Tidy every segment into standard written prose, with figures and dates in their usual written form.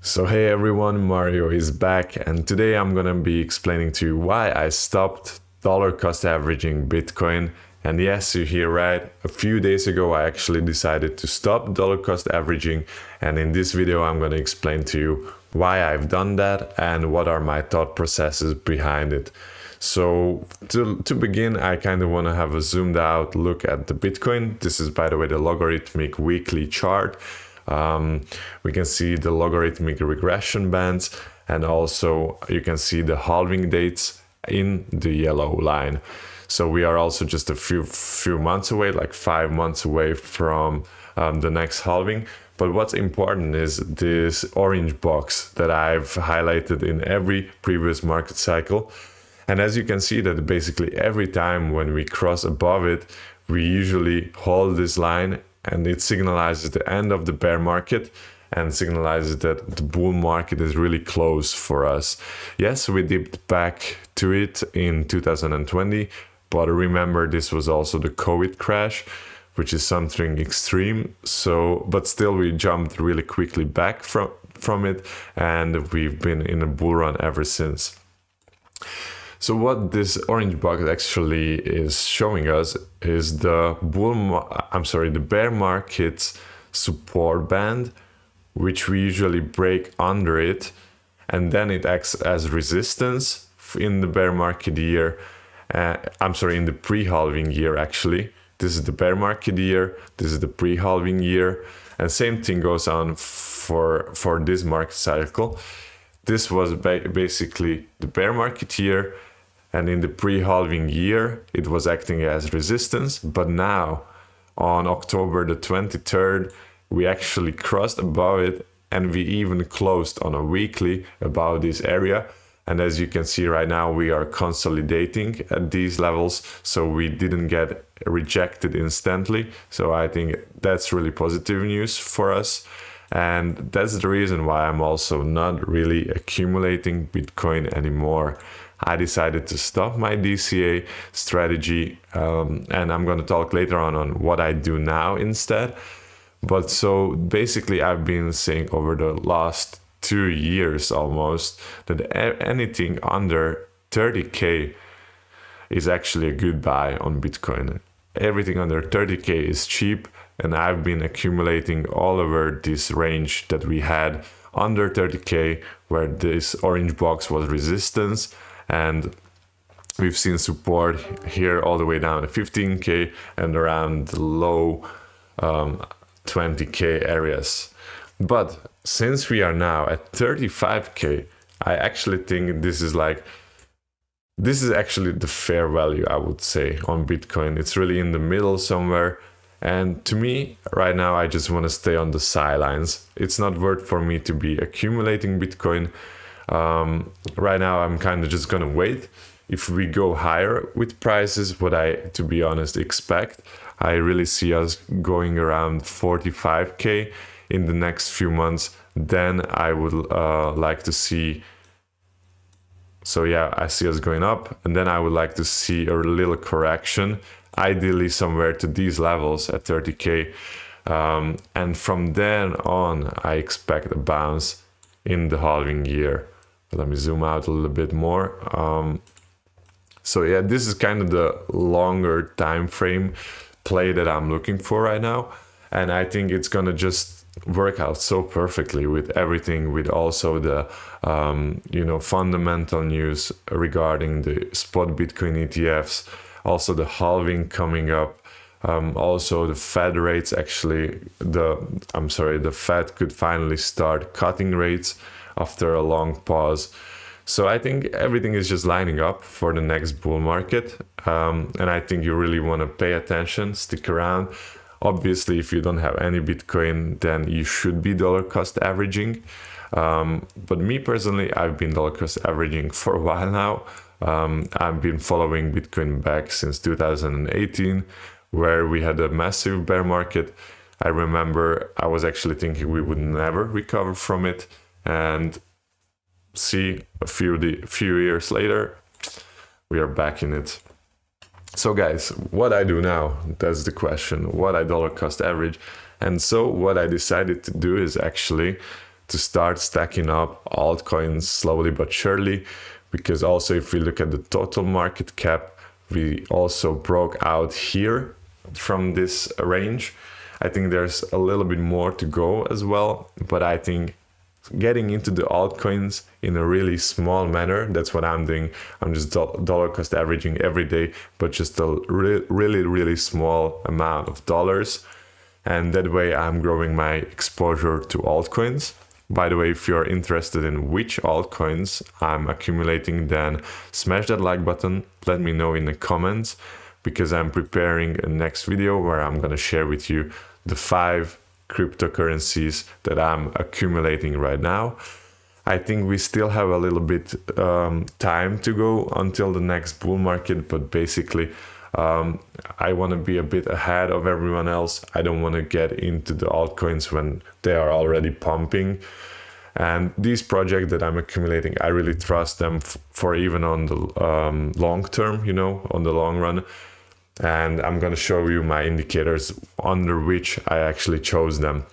So hey everyone, Mario is back, and today I'm gonna be explaining to you why I stopped dollar cost averaging Bitcoin. And yes, you hear right, a few days ago I actually decided to stop dollar cost averaging, and in this video I'm gonna explain to you why I've done that and what are my thought processes behind it. So to begin, I kind of want to have a zoomed out look at the Bitcoin. This is, by the way, the logarithmic weekly chart. We can see the logarithmic regression bands, and also you can see the halving dates in the yellow line. So we are also just a few months away, like 5 months away from the next halving. But what's important is this orange box that I've highlighted in every previous market cycle. And as you can see that basically every time when we cross above it, we usually hold this line, and it signalizes the end of the bear market and signalizes that the bull market is really close for us. Yes, we dipped back to it in 2020, but remember this was also the COVID crash, which is something extreme. So, but still we jumped really quickly back from it, and we've been in a bull run ever since. So what this orange box actually is showing us is the the bear market's support band, which we usually break under it, and then it acts as resistance in the bear market year. In the pre-halving year actually. This is the bear market year, this is the pre-halving year, and same thing goes on for this market cycle. This was basically the bear market year, and in the pre-halving year, it was acting as resistance. But now, on October the 23rd, we actually crossed above it, and we even closed on a weekly above this area. And as you can see right now, we are consolidating at these levels, so we didn't get rejected instantly. So I think that's really positive news for us. And that's the reason why I'm also not really accumulating Bitcoin anymore. I decided to stop my DCA strategy, and I'm going to talk later on what I do now instead. But so basically I've been saying over the last 2 years almost that anything under 30k is actually a good buy on Bitcoin. Everything under 30k is cheap, and I've been accumulating all over this range that we had under 30k, where this orange box was resistance, and we've seen support here all the way down to 15k and around the low 20k areas. But since we are now at 35k, I actually think this is actually the fair value, I would say, on Bitcoin. It's really in the middle somewhere. And to me, right now, I just want to stay on the sidelines. It's not worth for me to be accumulating Bitcoin. Right now, I'm kind of just going to wait. If we go higher with prices, what I, to be honest, expect, I really see us going around 45k in the next few months. Then I would like to see. So yeah, I see us going up, and then I would like to see a little correction, ideally somewhere to these levels at 30k. And from then on, I expect a bounce in the halving year. Let me zoom out a little bit more. So yeah, this is kind of the longer time frame play that I'm looking for right now. And I think it's gonna just work out so perfectly with everything, with also the fundamental news regarding the spot Bitcoin ETFs, also the halving coming up, also the Fed rates actually, the Fed could finally start cutting rates after a long pause. So I think everything is just lining up for the next bull market, and I think you really want to pay attention, stick around. Obviously, if you don't have any Bitcoin, then you should be dollar cost averaging. But me personally, I've been dollar cost averaging for a while now. I've been following Bitcoin back since 2018, where we had a massive bear market. I remember I was actually thinking we would never recover from it, and see, a few years later, we are back in it. So guys, what I do now, that's the question, what I dollar cost average. And so what I decided to do is actually to start stacking up altcoins slowly but surely, because also if we look at the total market cap, we also broke out here from this range. I think there's a little bit more to go as well, but I think getting into the altcoins in a really small manner, that's what I'm doing. I'm just dollar cost averaging every day, but just a really small amount of dollars. And that way I'm growing my exposure to altcoins. By the way, if you're interested in which altcoins I'm accumulating, then smash that like button. Let me know in the comments, because I'm preparing a next video where I'm going to share with you the 5 cryptocurrencies that I'm accumulating right now. I think we still have a little bit time to go until the next bull market, but basically I want to be a bit ahead of everyone else. I don't want to get into the altcoins when they are already pumping. And these projects that I'm accumulating, I really trust them for even on the long term, you know, on the long run. And I'm going to show you my indicators under which I actually chose them.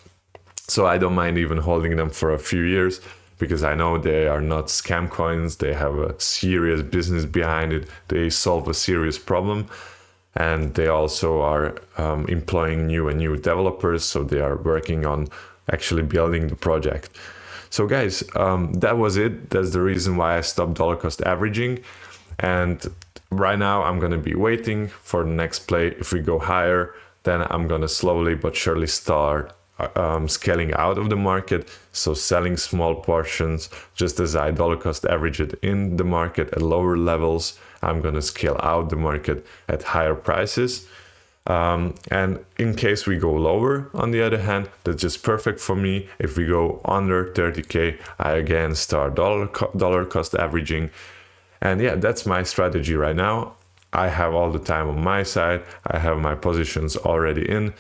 So I don't mind even holding them for a few years, because I know they are not scam coins. They have a serious business behind it. They solve a serious problem. And they also are employing new developers. So they are working on actually building the project. So guys, that was it. That's the reason why I stopped dollar cost averaging. And right now I'm going to be waiting for the next play. If we go higher, then I'm going to slowly but surely start scaling out of the market. So selling small portions, just as I dollar cost average it in the market at lower levels, I'm going to scale out the market at higher prices. And in case we go lower, on the other hand, that's just perfect for me. If we go under 30K, I again start dollar cost averaging. And yeah, that's my strategy right now. I have all the time on my side. I have my positions already in.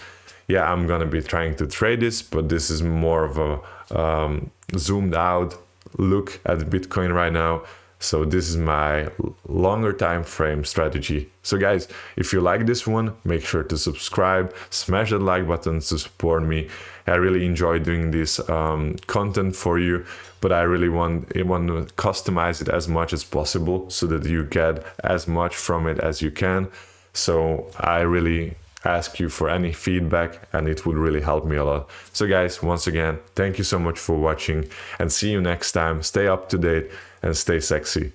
Yeah, I'm going to be trying to trade this, but this is more of a zoomed out look at Bitcoin right now. So this is my longer time frame strategy. So guys, if you like this one, make sure to subscribe, smash that like button to support me. I really enjoy doing this content for you, but I really want to customize it as much as possible so that you get as much from it as you can. So I really ask you for any feedback, and it would really help me a lot. So guys, once again, thank you so much for watching, and see you next time. Stay up to date and stay sexy.